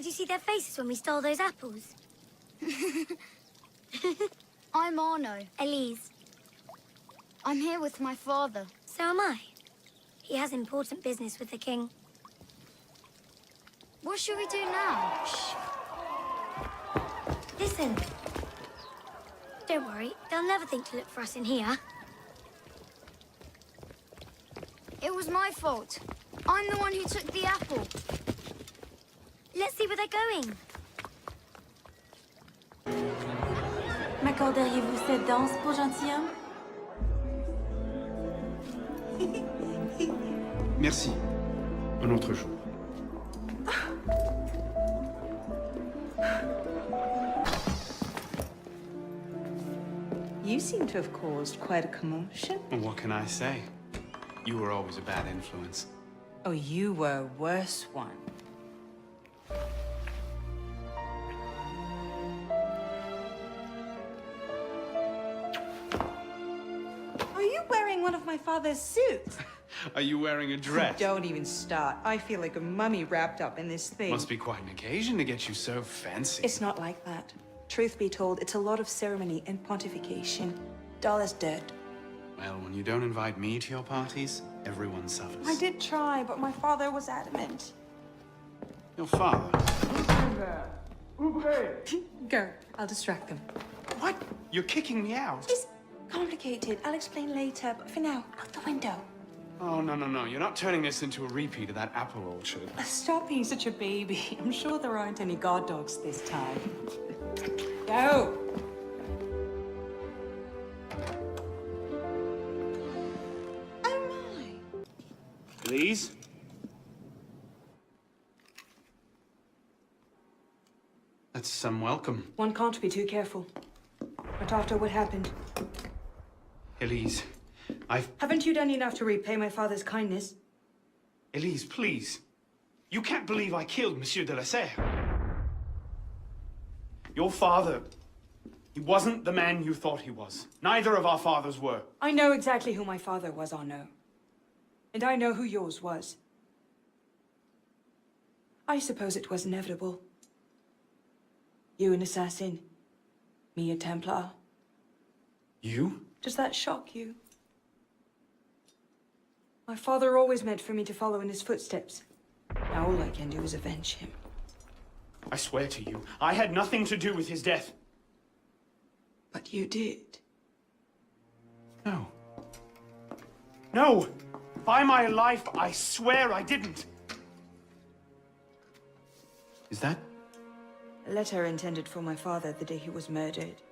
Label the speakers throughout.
Speaker 1: Did you see their faces when we stole those apples?
Speaker 2: I'm Arno.
Speaker 1: Elise.
Speaker 2: I'm here with my father.
Speaker 1: So am I. He has important business with the king.
Speaker 2: What should we do now?
Speaker 1: Shh. Listen. Don't worry, they'll never think to look for us in here.
Speaker 2: It was my fault. I'm the one who took the apple.
Speaker 1: Let's see where they're going.
Speaker 3: M'accorderiez-vous cette danse pour gentilhomme?
Speaker 4: Merci. Un autre jour.
Speaker 5: You seem to have caused quite a commotion.
Speaker 4: Well, what can I say? You were always a bad influence.
Speaker 5: Oh, you were a worse one. Are you wearing one of my father's suits?
Speaker 4: Are you wearing a dress?
Speaker 5: Don't even start. I feel like a mummy wrapped up in this thing.
Speaker 4: Must be quite an occasion to get you so fancy.
Speaker 5: It's not like that. Truth be told, it's a lot of ceremony and pontification. Dull as dirt.
Speaker 4: Well, when you don't invite me to your parties, everyone suffers.
Speaker 5: I did try, but my father was adamant.
Speaker 4: Your father?
Speaker 5: Go. I'll distract them.
Speaker 4: What? You're kicking me out?
Speaker 5: It's complicated. I'll explain later, but for now, out the window.
Speaker 4: Oh, no. You're not turning this into a repeat of that apple orchard.
Speaker 5: Stop being such a baby. I'm sure there aren't any guard dogs this time. Go! Oh, my.
Speaker 4: Elise? That's some welcome.
Speaker 5: One can't be too careful. But after what happened...
Speaker 4: Elise,
Speaker 5: Haven't you done enough to repay my father's kindness?
Speaker 4: Elise, please. You can't believe I killed Monsieur de la Serre. Your father... He wasn't the man you thought he was. Neither of our fathers were.
Speaker 5: I know exactly who my father was, Arno. And I know who yours was. I suppose it was inevitable. You an assassin, me a Templar.
Speaker 4: You?
Speaker 5: Does that shock you? My father always meant for me to follow in his footsteps. Now all I can do is avenge him.
Speaker 4: I swear to you, I had nothing to do with his death.
Speaker 5: But you did.
Speaker 4: No. No! By my life, I swear I didn't. Is that?
Speaker 5: A letter intended for my father the day he was murdered.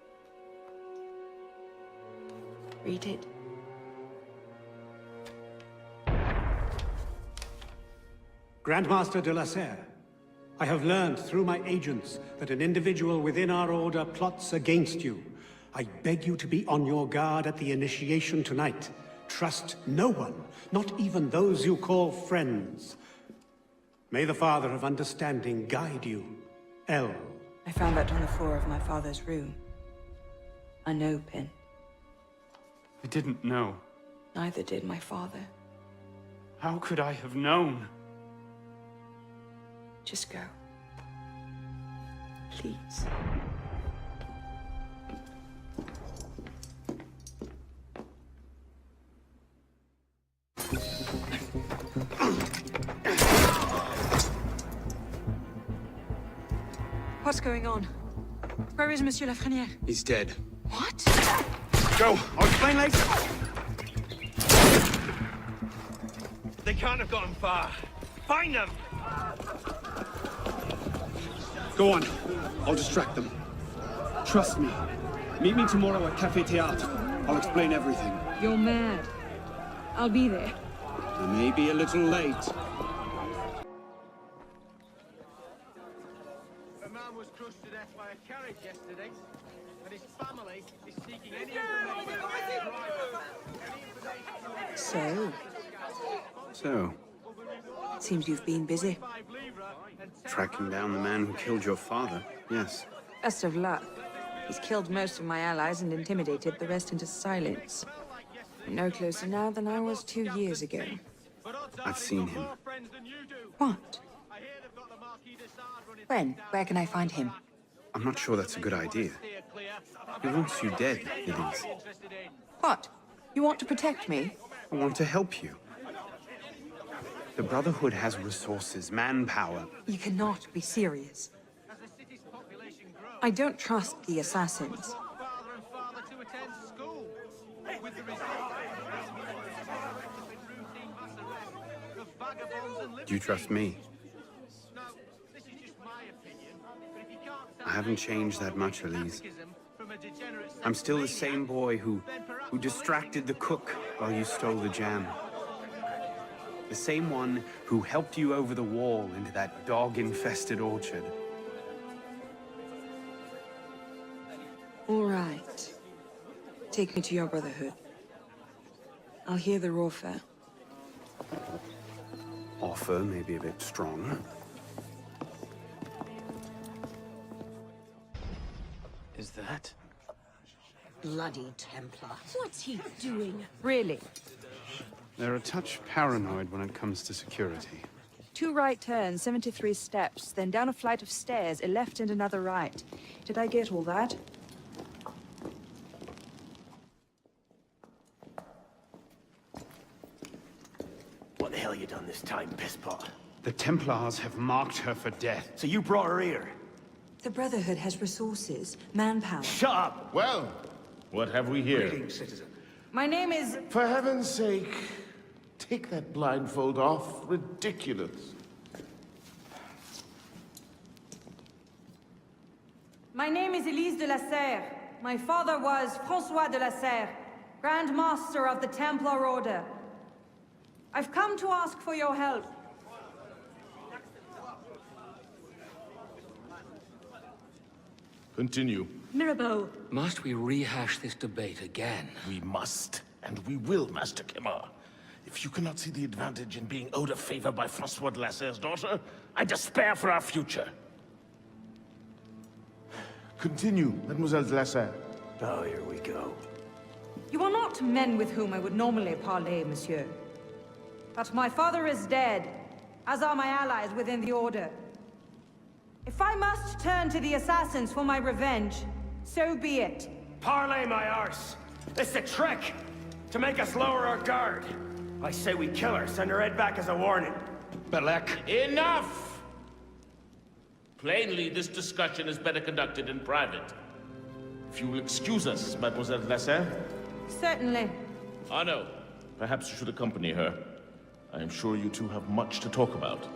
Speaker 5: Read it.
Speaker 6: Grandmaster de la Serre, I have learned through my agents that an individual within our order plots against you. I beg you to be on your guard at the initiation tonight. Trust no one, not even those you call friends. May the Father of Understanding guide you. L.
Speaker 5: I found that on the floor of my father's room. Unopened.
Speaker 4: I didn't know.
Speaker 5: Neither did my father.
Speaker 4: How could I have known?
Speaker 5: Just go. Please. What's going on? Where is Monsieur Lafrenière?
Speaker 4: He's dead.
Speaker 5: What?
Speaker 4: Go! I'll explain later!
Speaker 7: They can't have gotten far. Find them!
Speaker 4: Go on. I'll distract them. Trust me. Meet me tomorrow at Café Théâtre. I'll explain everything.
Speaker 5: You're mad. I'll be there.
Speaker 4: I may be a little late.
Speaker 7: A man was crushed to death by a carriage yesterday, and his family is seeking any information about the driver.
Speaker 4: So,
Speaker 5: Seems you've been busy.
Speaker 4: tracking down the man who killed your father, yes.
Speaker 5: Best of luck. He's killed most of my allies and intimidated the rest into silence. I'm no closer now than I was 2 years ago.
Speaker 4: I've seen him.
Speaker 5: What? When? Where can I find him?
Speaker 4: I'm not sure that's a good idea. He wants you dead, Elise.
Speaker 5: What? You want to protect me?
Speaker 4: I want to help you. The Brotherhood has resources, manpower.
Speaker 5: You cannot be serious. I don't trust the assassins.
Speaker 4: Do you trust me? I haven't changed that much, Elise. I'm still the same boy who distracted the cook while you stole the jam. The same one who helped you over the wall into that dog-infested orchard.
Speaker 5: All right. Take me to your Brotherhood. I'll hear their offer.
Speaker 4: Offer may be a bit strong.
Speaker 8: Is that?
Speaker 9: Bloody Templar. What's he doing?
Speaker 5: Really?
Speaker 4: They're a touch paranoid when it comes to security.
Speaker 5: 2 right turns, 73 steps, then down a flight of stairs, a left and another right. Did I get all that?
Speaker 8: What the hell you done this time, pisspot?
Speaker 4: The Templars have marked her for death.
Speaker 8: So you brought her here?
Speaker 5: The Brotherhood has resources, manpower.
Speaker 8: Shut up!
Speaker 10: Well, what have we here?
Speaker 8: Greetings, citizen.
Speaker 5: My name is...
Speaker 10: For heaven's sake, take that blindfold off. Ridiculous.
Speaker 5: My name is Elise de la Serre. My father was François de la Serre, Grand Master of the Templar Order. I've come to ask for your help.
Speaker 10: Continue.
Speaker 9: Mirabeau.
Speaker 11: Must we rehash this debate again?
Speaker 10: We must, and we will, Master Kemar. If you cannot see the advantage in being owed a favor by François de la Serre's daughter, I despair for our future. Continue, Mademoiselle de la Serre.
Speaker 8: Oh, here we go.
Speaker 5: You are not men with whom I would normally parley, monsieur. But my father is dead, as are my allies within the Order. If I must turn to the assassins for my revenge, so be it.
Speaker 8: Parlay my arse! It's a trick! To make us lower our guard! I say we kill her, send her head back as a warning.
Speaker 10: Belek. Enough! Plainly, this discussion is better conducted in private. If you will excuse us, Mademoiselle de la Serre.
Speaker 5: Certainly.
Speaker 10: Arno, perhaps you should accompany her. I am sure you two have much to talk about.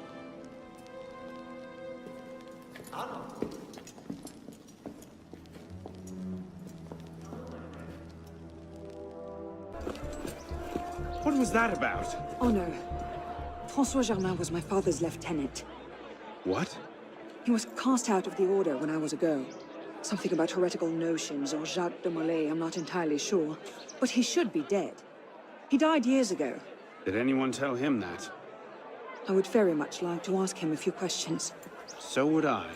Speaker 4: What was that about?
Speaker 5: Oh no. François Germain was my father's lieutenant.
Speaker 4: What?
Speaker 5: He was cast out of the Order when I was a girl. Something about heretical notions or Jacques de Molay, I'm not entirely sure. But he should be dead. He died years ago.
Speaker 4: Did anyone tell him that?
Speaker 5: I would very much like to ask him a few questions.
Speaker 4: So would I.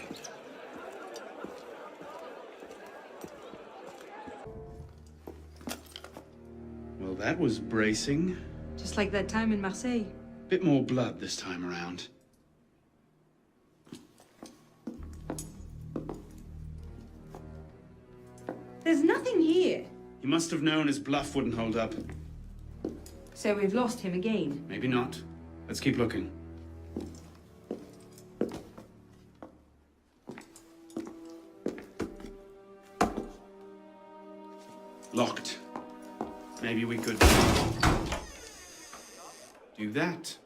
Speaker 4: Well, that was bracing.
Speaker 5: Just like that time in Marseille.
Speaker 4: Bit more blood this time around.
Speaker 5: There's nothing here.
Speaker 4: He must have known his bluff wouldn't hold up.
Speaker 5: So we've lost him again.
Speaker 4: Maybe not. Let's keep looking. Locked. Maybe we could do that.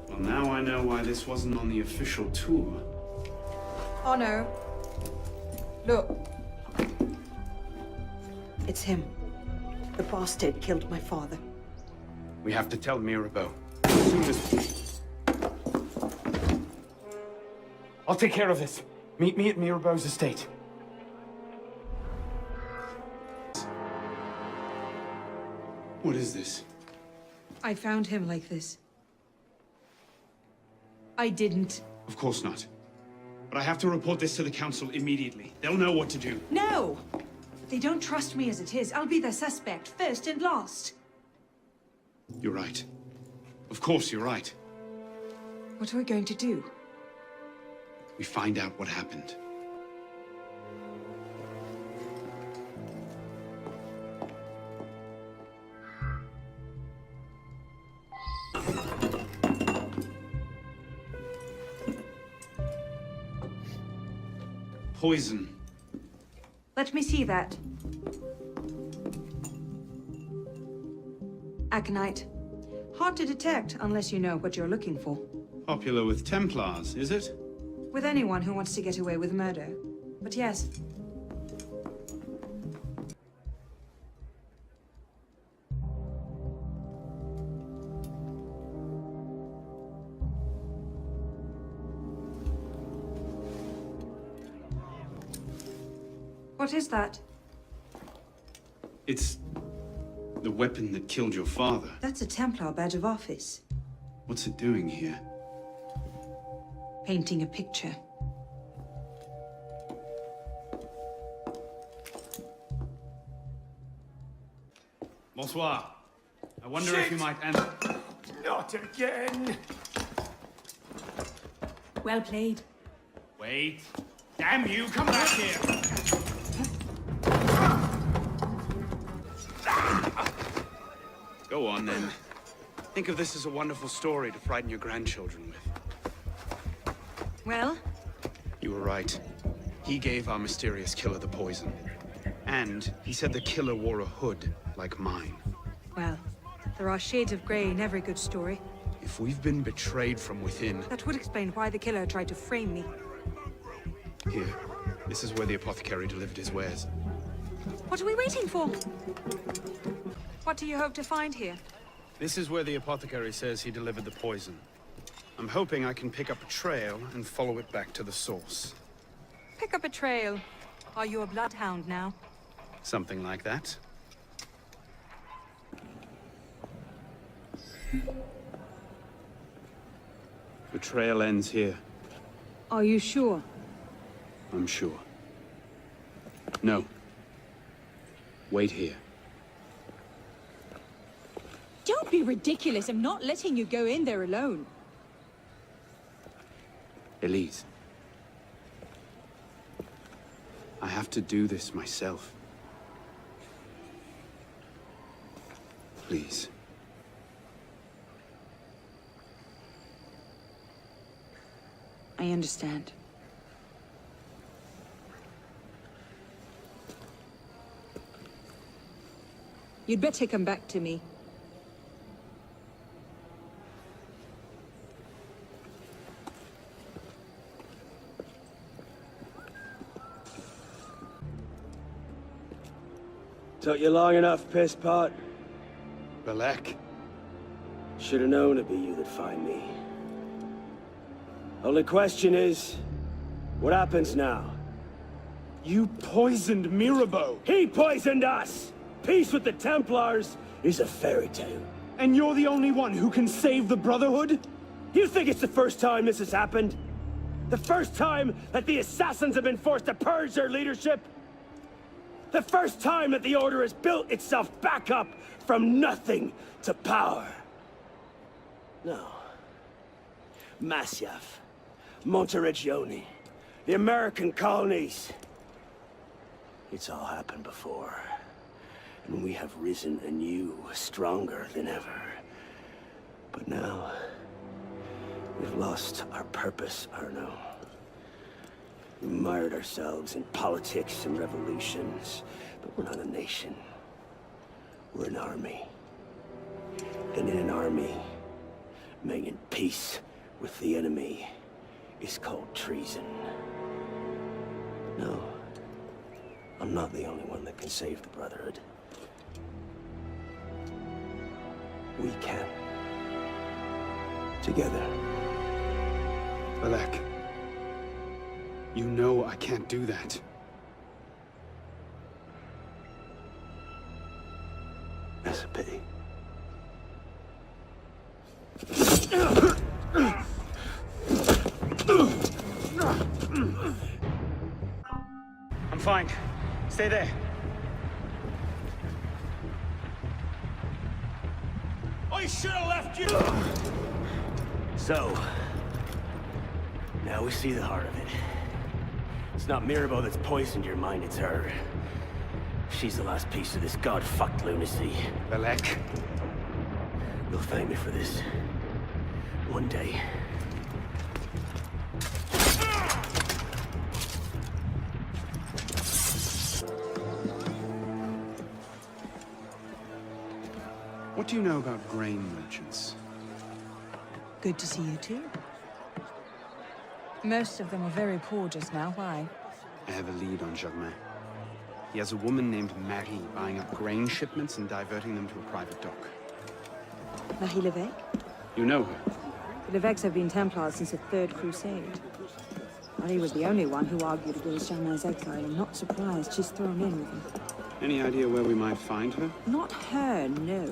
Speaker 4: Well, now I know why this wasn't on the official tour.
Speaker 5: Oh no. Look. It's him. The bastard killed my father.
Speaker 4: We have to tell Mirabeau. As soon as... I'll take care of this. Meet me at Mirabeau's estate. What is this?
Speaker 5: I found him like this. I didn't.
Speaker 4: Of course not. But I have to report this to the council immediately. They'll know what to do.
Speaker 5: No! They don't trust me as it is. I'll be their suspect, first and last.
Speaker 4: You're right. Of course you're right.
Speaker 5: What are we going to do?
Speaker 4: We find out what happened. Poison.
Speaker 5: Let me see that. Aconite. Hard to detect unless you know what you're looking for.
Speaker 4: Popular with Templars, is it?
Speaker 5: With anyone who wants to get away with murder. But yes. What is that?
Speaker 4: It's the weapon that killed your father.
Speaker 5: That's a Templar badge of office.
Speaker 4: What's it doing here?
Speaker 5: Painting a picture.
Speaker 4: Bonsoir. I wonder if you might answer.
Speaker 8: Not again!
Speaker 9: Well played.
Speaker 4: Wait. Damn you, come back here! Go on, then. Think of this as a wonderful story to frighten your grandchildren with.
Speaker 5: Well?
Speaker 4: You were right. He gave our mysterious killer the poison. And he said the killer wore a hood, like mine.
Speaker 5: Well, there are shades of grey in every good story.
Speaker 4: If we've been betrayed from within...
Speaker 5: That would explain why the killer tried to frame me.
Speaker 4: Here. This is where the apothecary delivered his wares.
Speaker 5: What are we waiting for? What do you hope to find here?
Speaker 4: This is where the apothecary says he delivered the poison. I'm hoping I can pick up a trail and follow it back to the source.
Speaker 5: Pick up a trail. Are you a bloodhound now?
Speaker 4: Something like that. The trail ends here.
Speaker 5: Are you sure?
Speaker 4: I'm sure. No. Wait here.
Speaker 9: Don't be ridiculous. I'm not letting you go in there alone.
Speaker 4: Elise. I have to do this myself. Please.
Speaker 5: I understand. You'd better come back to me.
Speaker 12: Took you long enough, piss pot.
Speaker 4: Belek.
Speaker 12: Should have known it'd be you that'd find me. Only question is, what happens now?
Speaker 8: You poisoned Mirabeau!
Speaker 12: He poisoned us! Peace with the Templars is a fairy tale.
Speaker 8: And you're the only one who can save the Brotherhood?
Speaker 12: You think it's the first time this has happened? The first time that the Assassins have been forced to purge their leadership? The first time that the Order has built itself back up from nothing to power? No. Masyaf, Monteregione, the American colonies. It's all happened before. And we have risen anew, stronger than ever. But now, we've lost our purpose, Arno. We mired ourselves in politics and revolutions, but we're not a nation. We're an army. And in an army, making peace with the enemy is called treason. No, I'm not the only one that can save the Brotherhood. We can. Together.
Speaker 4: Belek. You know I can't do that.
Speaker 12: That's a pity.
Speaker 4: I'm fine. Stay there.
Speaker 10: always should have left you!
Speaker 12: So, now we see the heart of it. It's not Mirabelle that's poisoned your mind, it's her. She's the last piece of this god-fucked lunacy.
Speaker 4: Belek.
Speaker 12: You'll thank me for this. One day.
Speaker 4: What do you know about grain merchants?
Speaker 9: Good to see you too.
Speaker 5: Most of them are very poor just now. Why?
Speaker 4: I have a lead on Germain. He has a woman named Marie buying up grain shipments and diverting them to a private dock.
Speaker 9: Marie Levesque?
Speaker 4: You know her?
Speaker 9: The Levesques have been Templars since the Third Crusade. Marie was the only one who argued against Germain's exile. I'm not surprised she's thrown in with him.
Speaker 4: Any idea where we might find her?
Speaker 9: Not her, no.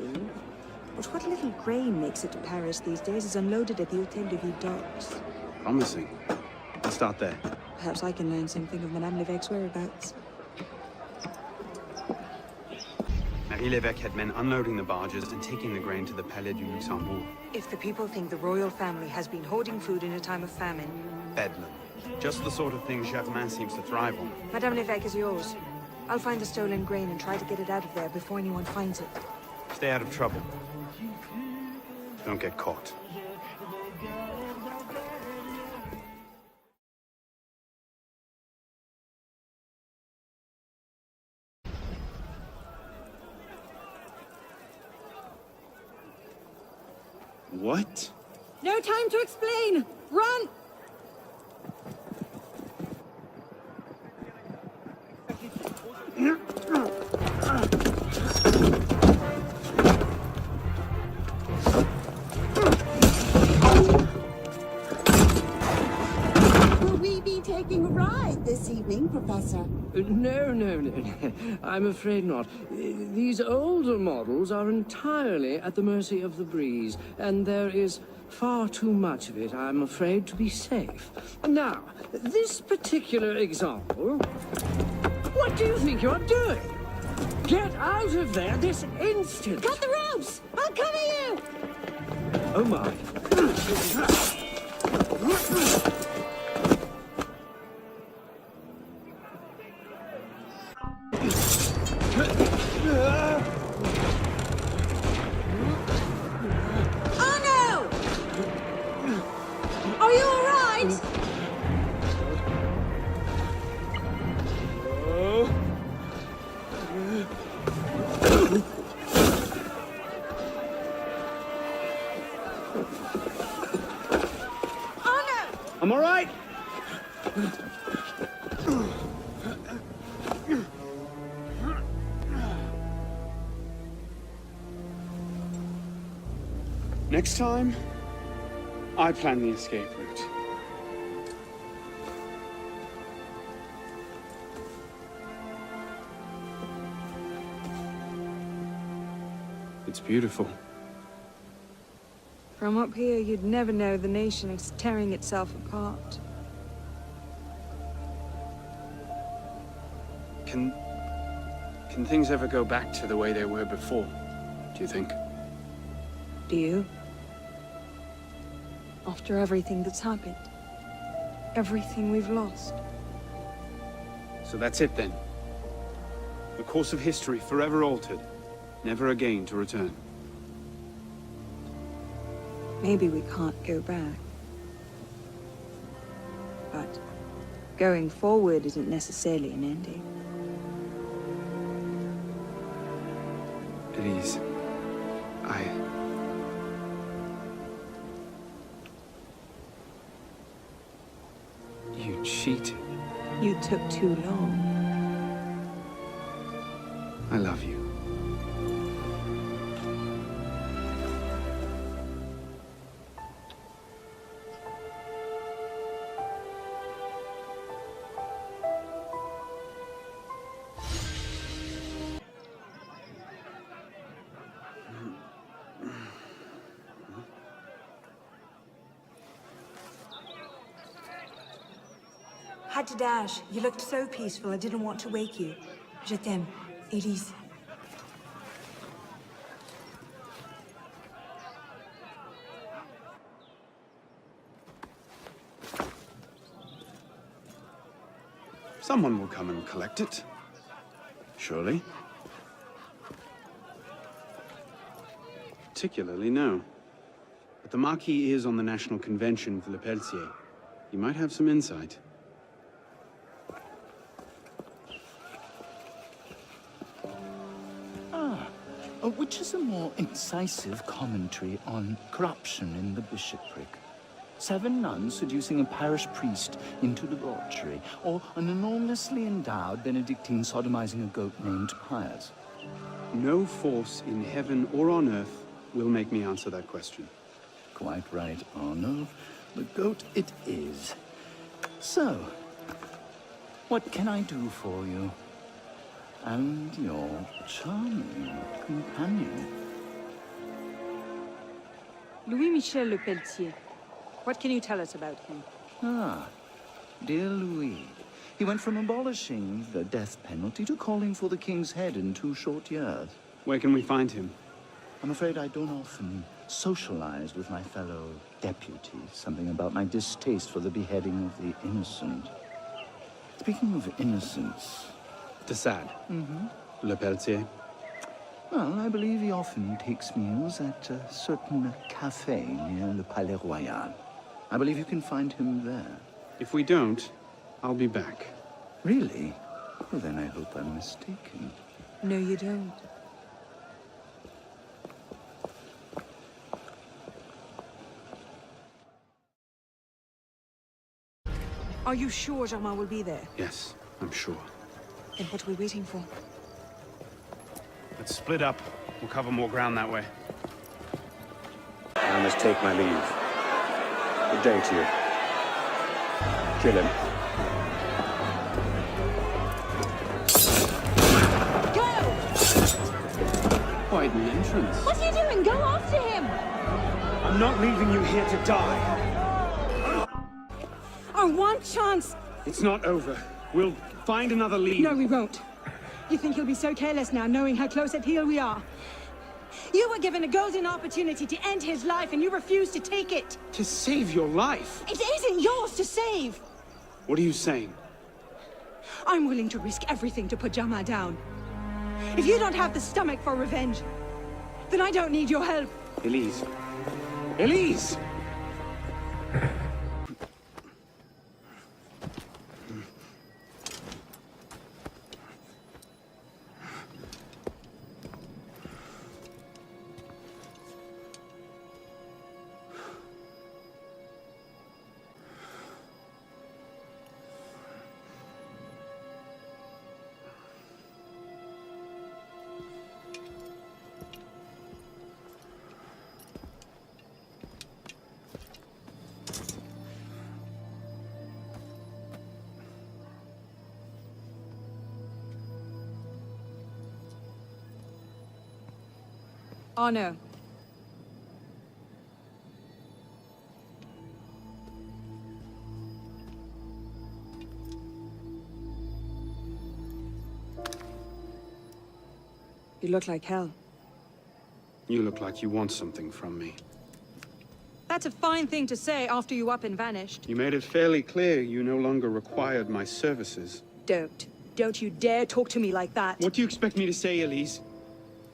Speaker 9: But what little grain makes it to Paris these days is unloaded at the Hôtel de Ville docks.
Speaker 4: Promising. I'll start there.
Speaker 9: Perhaps I can learn something of Madame Levesque's whereabouts.
Speaker 4: Marie Levesque had men unloading the barges and taking the grain to the Palais du Luxembourg.
Speaker 9: If the people think the royal family has been hoarding food in a time of famine...
Speaker 4: Bedlam. Just the sort of thing Germain seems to thrive on.
Speaker 9: Madame Levesque is yours. I'll find the stolen grain and try to get it out of there before anyone finds it.
Speaker 4: Stay out of trouble. Don't get caught. What?
Speaker 9: No time to explain! Run!
Speaker 13: Will we be taking a ride this evening, Professor?
Speaker 14: No. I'm afraid not. These older models are entirely at the mercy of the breeze, and there is far too much of it, I'm afraid, to be safe. Now, this particular example... What do you think you're doing? Get out of there this instant!
Speaker 13: Cut the ropes! I'll cover you!
Speaker 14: Oh my.
Speaker 13: Arno! Are you all right?
Speaker 4: I'm all right. Next time, I plan the escape route. It's beautiful.
Speaker 9: From up here, you'd never know the nation is tearing itself apart.
Speaker 4: Can things ever go back to the way they were before, do you think?
Speaker 9: Do you? After everything that's happened? Everything we've lost?
Speaker 4: So that's it then. The course of history forever altered, never again to return.
Speaker 9: Maybe we can't go back. But going forward isn't necessarily an ending.
Speaker 4: Elise, You cheated.
Speaker 9: You took too long.
Speaker 4: I love you.
Speaker 9: Had to dash. You looked so peaceful, I didn't want to wake you. Je t'aime, Elise.
Speaker 4: Someone will come and collect it. Surely. Particularly, no. But the Marquis is on the National Convention for Le Pelletier. You might have some insight.
Speaker 15: Which is a more incisive commentary on corruption in the bishopric? 7 nuns seducing a parish priest into debauchery, or an enormously endowed Benedictine sodomizing a goat named Pius?
Speaker 4: No force in heaven or on earth will make me answer that question.
Speaker 15: Quite right, Arno. The goat it is. So, what can I do for you? And your charming companion.
Speaker 9: Louis-Michel Le Pelletier. What can you tell us about him?
Speaker 15: Ah, dear Louis. He went from abolishing the death penalty to calling for the king's head in 2 short years.
Speaker 4: Where can we find him?
Speaker 15: I'm afraid I don't often socialize with my fellow deputies. Something about my distaste for the beheading of the innocent. Speaking of innocence...
Speaker 4: De Sade?
Speaker 15: Mm-hmm.
Speaker 4: Le Pelletier?
Speaker 15: Well, I believe he often takes meals at a certain cafe near Le Palais Royal. I believe you can find him there.
Speaker 4: If we don't, I'll be back.
Speaker 15: Really? Well, then I hope I'm mistaken.
Speaker 9: No, you don't. Are you sure Germain will be there?
Speaker 4: Yes, I'm sure.
Speaker 9: Then what are we waiting for?
Speaker 4: Let's split up. We'll cover more ground that way.
Speaker 12: I must take my leave. Good day to you. Kill him.
Speaker 9: Go!
Speaker 4: Quite an entrance.
Speaker 9: What are you doing? Go after him!
Speaker 12: I'm not leaving you here to die.
Speaker 9: Our one chance!
Speaker 4: It's not over. We'll find another lead.
Speaker 9: No, we won't. You think he'll be so careless now, knowing how close at heel we are? You were given a golden opportunity to end his life, and you refused to take it.
Speaker 4: To save your life?
Speaker 9: It isn't yours to save.
Speaker 4: What are you saying?
Speaker 9: I'm willing to risk everything to put Germain down. If you don't have the stomach for revenge, then I don't need your help.
Speaker 4: Elise. Elise!
Speaker 9: Arno. You look like hell.
Speaker 4: You look like you want something from me.
Speaker 9: That's a fine thing to say after you up and vanished.
Speaker 4: You made it fairly clear you no longer required my services.
Speaker 9: Don't. Don't you dare talk to me like that.
Speaker 4: What do you expect me to say, Elise?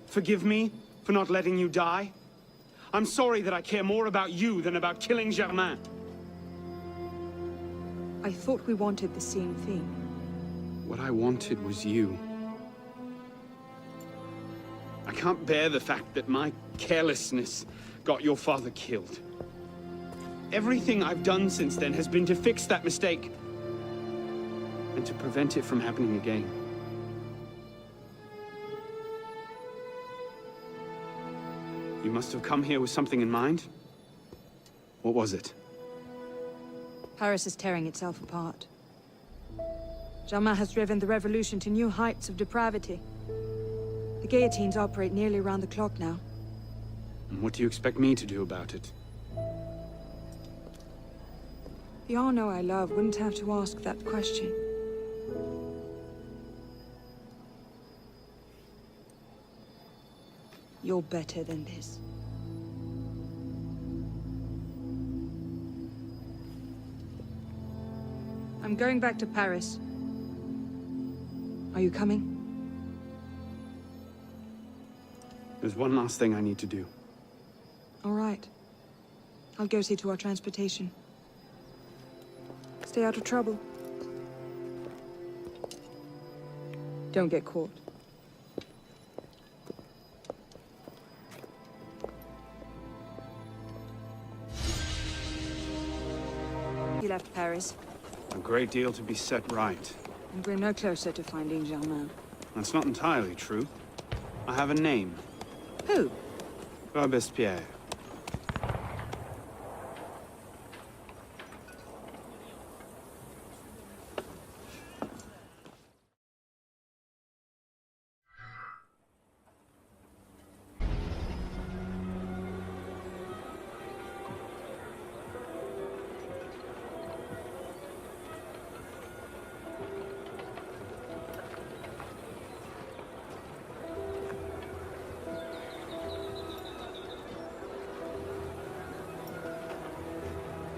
Speaker 4: Forgive me for not letting you die? I'm sorry that I care more about you than about killing Germain.
Speaker 9: I thought we wanted the same thing.
Speaker 4: What I wanted was you. I can't bear the fact that my carelessness got your father killed. Everything I've done since then has been to fix that mistake and to prevent it from happening again. You must have come here with something in mind. What was it?
Speaker 9: Paris is tearing itself apart. Germain has driven the revolution to new heights of depravity. The guillotines operate nearly around the clock now.
Speaker 4: And what do you expect me to do about it?
Speaker 9: The Arno I love wouldn't have to ask that question. You're better than this. I'm going back to Paris. Are you coming?
Speaker 4: There's one last thing I need to do.
Speaker 9: All right. I'll go see to our transportation. Stay out of trouble. Don't get caught. You left Paris,
Speaker 4: A great deal to be set right.
Speaker 9: and we're no closer to finding Germain.
Speaker 4: That's not entirely true. I have a name.
Speaker 9: Who?
Speaker 4: Robespierre.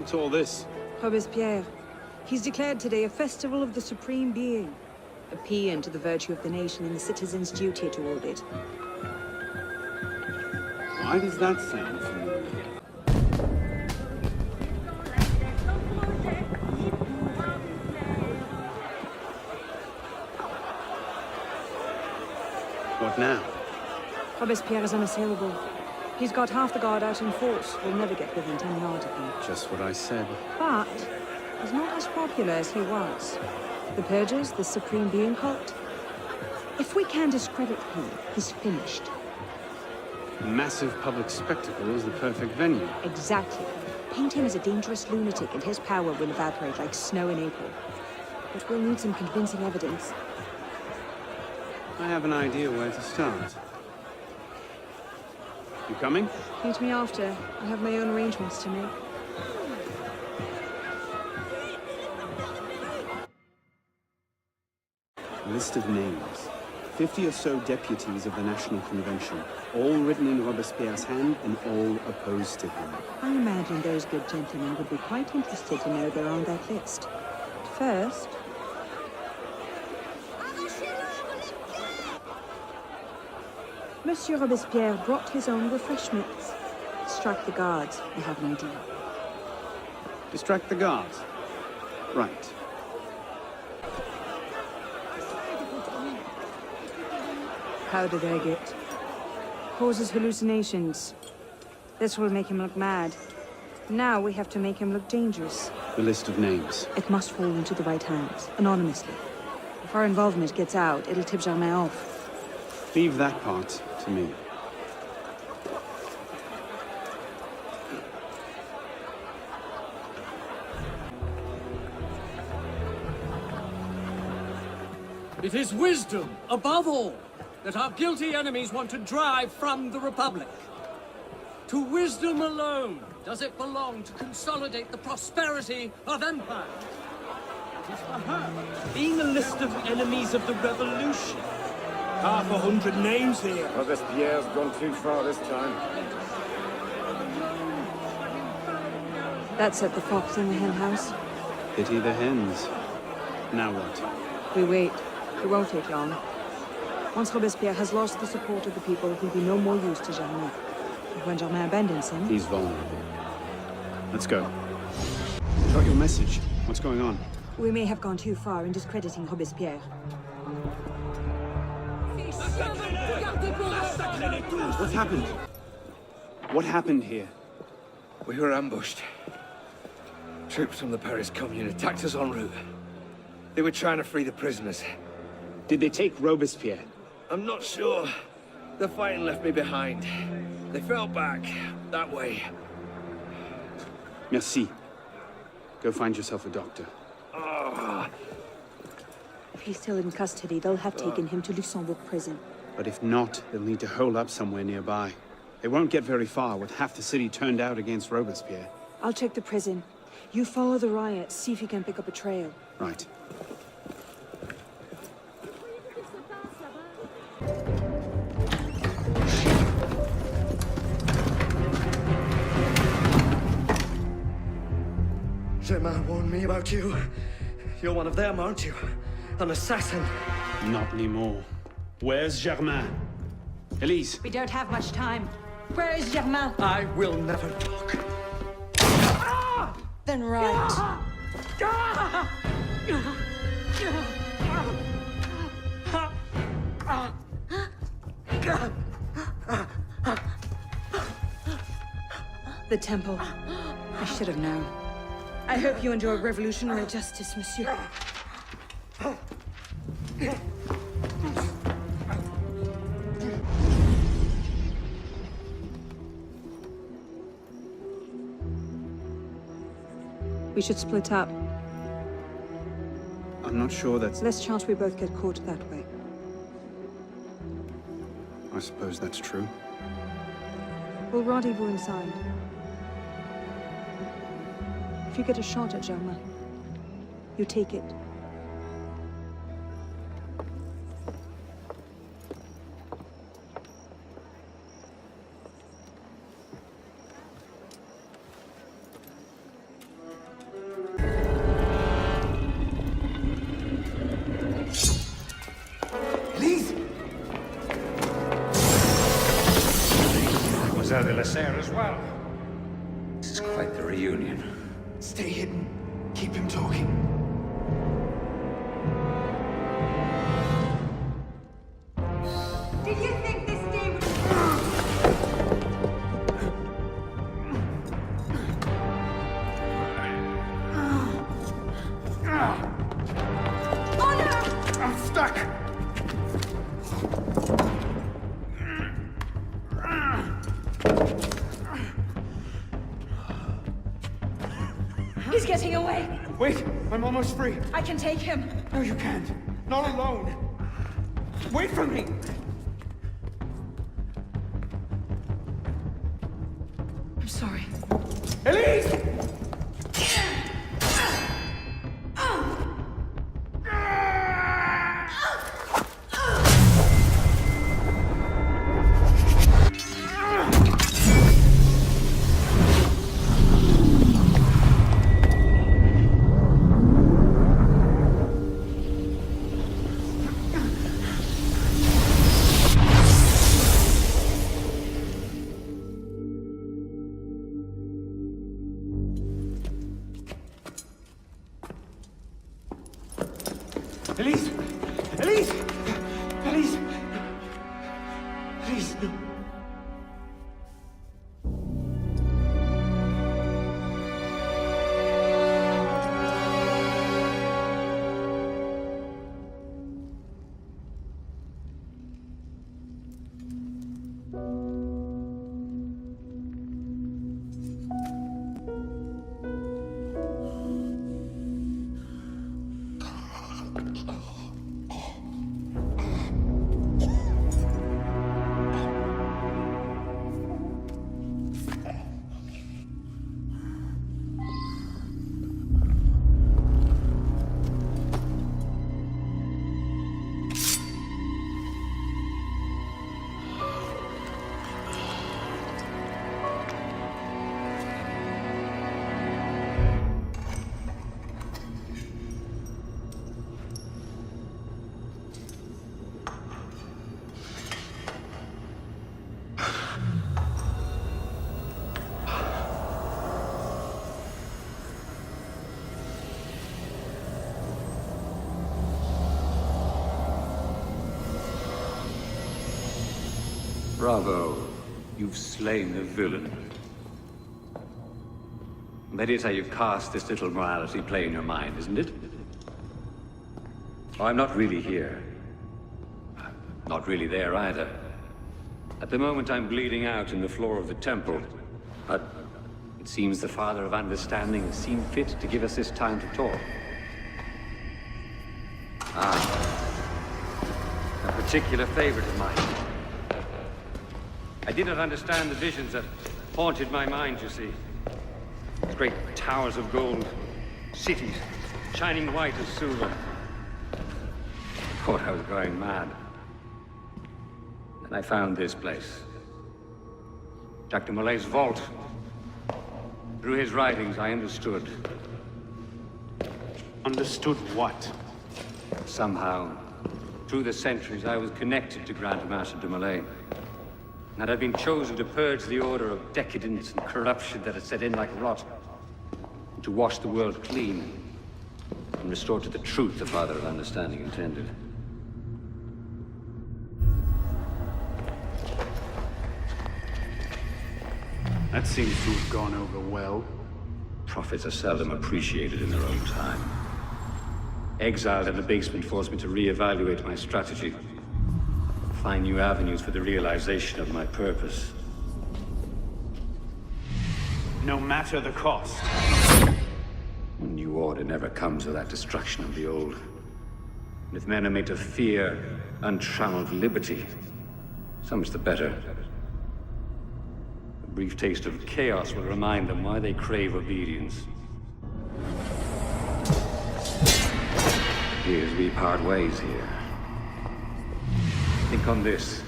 Speaker 4: What's all this?
Speaker 9: Robespierre. He's declared today a festival of the Supreme Being. A paean to the virtue of the nation and the citizen's duty toward it.
Speaker 4: Why does that sound familiar? What now?
Speaker 9: Robespierre is unassailable. He's got half the guard out in force. We'll never get within 10 yards of him.
Speaker 4: Just what I said.
Speaker 9: But he's not as popular as he was. The Purges, the Supreme Being cult. If we can discredit him, he's finished.
Speaker 4: A massive public spectacle is the perfect venue.
Speaker 9: Exactly. Paint him as a dangerous lunatic and his power will evaporate like snow in April. But we'll need some convincing evidence.
Speaker 4: I have an idea where to start. You coming?
Speaker 9: Meet me after. I have my own arrangements to make.
Speaker 4: List of names. 50 or so deputies of the National Convention, all written in Robespierre's hand and all opposed to him.
Speaker 9: I imagine those good gentlemen would be quite interested to know they're on that list. First... Monsieur Robespierre brought his own refreshments. Strike the guards. I have an idea.
Speaker 4: Distract the guards. Right.
Speaker 9: Powdered agate. Causes hallucinations. This will make him look mad. Now we have to make him look dangerous.
Speaker 4: The list of names.
Speaker 9: It must fall into the right hands, anonymously. If our involvement gets out, it'll tip Germain off.
Speaker 4: Leave that part to me.
Speaker 16: It is wisdom, above all, that our guilty enemies want to drive from the Republic. To wisdom alone does it belong to consolidate the prosperity of empire. It is for her, being a list of enemies of the revolution.
Speaker 12: 100 names here.
Speaker 8: Robespierre's gone too far this time.
Speaker 9: That set the fox in the hen house.
Speaker 4: Pity the hens. Now what?
Speaker 9: We wait. It won't take long. Once Robespierre has lost the support of the people, he'll be no more use to Germain. And when Germain abandons him...
Speaker 4: He's vulnerable. Let's go. Got your message. What's going on?
Speaker 9: We may have gone too far in discrediting Robespierre.
Speaker 4: What happened? What happened here?
Speaker 17: We were ambushed. Troops from the Paris Commune attacked us en route. They were trying to free the prisoners.
Speaker 4: Did they take Robespierre?
Speaker 17: I'm not sure. The fighting left me behind. They fell back, that way.
Speaker 4: Merci. Go find yourself a doctor.
Speaker 17: Oh.
Speaker 9: If he's still in custody, they'll have taken him to Luxembourg prison.
Speaker 4: But if not, they'll need to hole up somewhere nearby. They won't get very far with half the city turned out against Robespierre.
Speaker 9: I'll check the prison. You follow the riots, see if you can pick up a trail.
Speaker 4: Right.
Speaker 18: Germain warned me about you. You're one of them, aren't you?
Speaker 16: An assassin.
Speaker 4: Not anymore. Where's Germain? Elise!
Speaker 9: We don't have much time. Where is Germain?
Speaker 16: I will never talk.
Speaker 9: Then right. The temple. I should have known. I hope you enjoy revolutionary justice, monsieur. We should split up.
Speaker 4: I'm not sure that's...
Speaker 9: Less chance we both get caught that way.
Speaker 4: I suppose that's true.
Speaker 9: We'll rendezvous inside. If you get a shot at Germain, you take it.
Speaker 17: Elise!
Speaker 18: Mademoiselle de la Serre as well. This is quite the reunion.
Speaker 17: Stay hidden. Keep him talking.
Speaker 5: Did you think this day would...
Speaker 17: I'm stuck!
Speaker 5: He's getting away!
Speaker 17: Wait, I'm almost free.
Speaker 5: I can take him.
Speaker 17: No, you can't. Not alone. Wait for me!
Speaker 5: I'm sorry.
Speaker 17: Elise! Elise! Elise! Elise! Elise!
Speaker 18: Bravo. You've slain a villain. That is how you cast this little morality play in your mind, isn't it? Oh, I'm not really here. Not really there either. At the moment, I'm bleeding out in the floor of the temple. But it seems the Father of Understanding has seen fit to give us this time to talk. A particular favorite of mine. I did not understand the visions that haunted my mind, you see. Great towers of gold, cities, shining white as silver. I thought I was going mad. And I found this place. Jacques de Molay's vault. Through his writings, I understood.
Speaker 4: Understood what?
Speaker 18: Somehow, through the centuries, I was connected to Grand Master de Molay. And I've been chosen to purge the order of decadence and corruption that had set in like rot. To wash the world clean and restore to the truth the Father of Understanding intended.
Speaker 4: That seems to have gone over well.
Speaker 18: Prophets are seldom appreciated in their own time. Exiled in the basement forced me to reevaluate my strategy. Find new avenues for the realization of my purpose.
Speaker 4: No matter the cost.
Speaker 18: A new order never comes without destruction of the old. And if men are made to fear untrammeled liberty, so much the better. A brief taste of chaos will remind them why they crave obedience. Here's we part ways here. Think on this.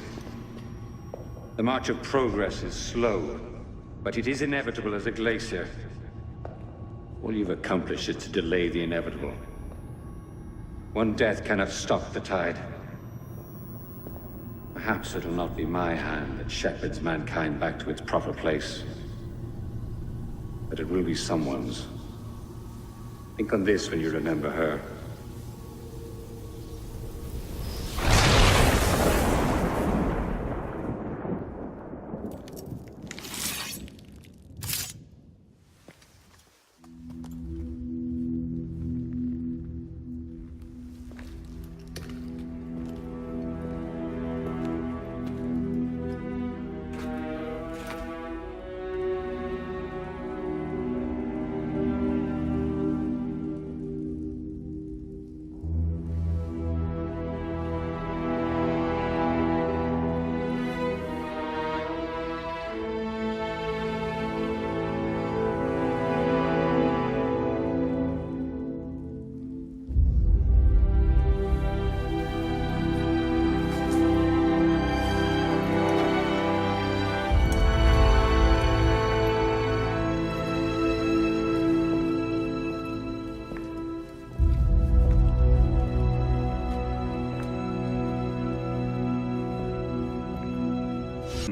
Speaker 18: The march of progress is slow, but it is inevitable as a glacier. All you've accomplished is to delay the inevitable. One death cannot stop the tide. Perhaps it'll not be my hand that shepherds mankind back to its proper place. But it will be someone's. Think on this when you remember her.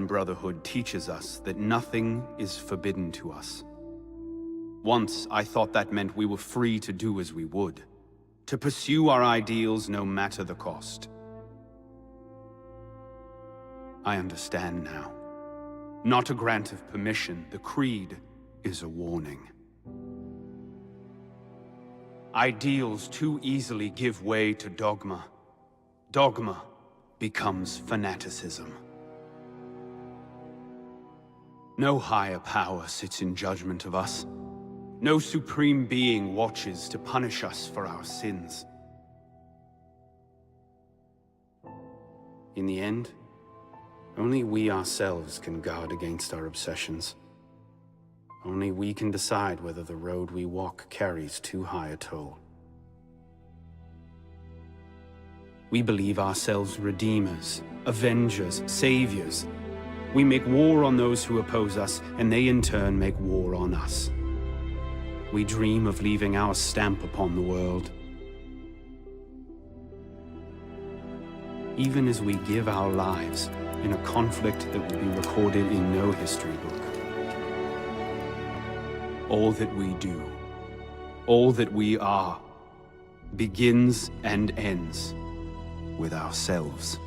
Speaker 4: Brotherhood teaches us that nothing is forbidden to us. Once, I thought that meant we were free to do as we would, to pursue our ideals no matter the cost. I understand now. Not a grant of permission, the creed is a warning. Ideals too easily give way to dogma. Dogma becomes fanaticism. No higher power sits in judgment of us. No supreme being watches to punish us for our sins. In the end, only we ourselves can guard against our obsessions. Only we can decide whether the road we walk carries too high a toll. We believe ourselves redeemers, avengers, saviors. We make war on those who oppose us, and they in turn make war on us. We dream of leaving our stamp upon the world. Even as we give our lives in a conflict that will be recorded in no history book. All that we do, all that we are, begins and ends with ourselves.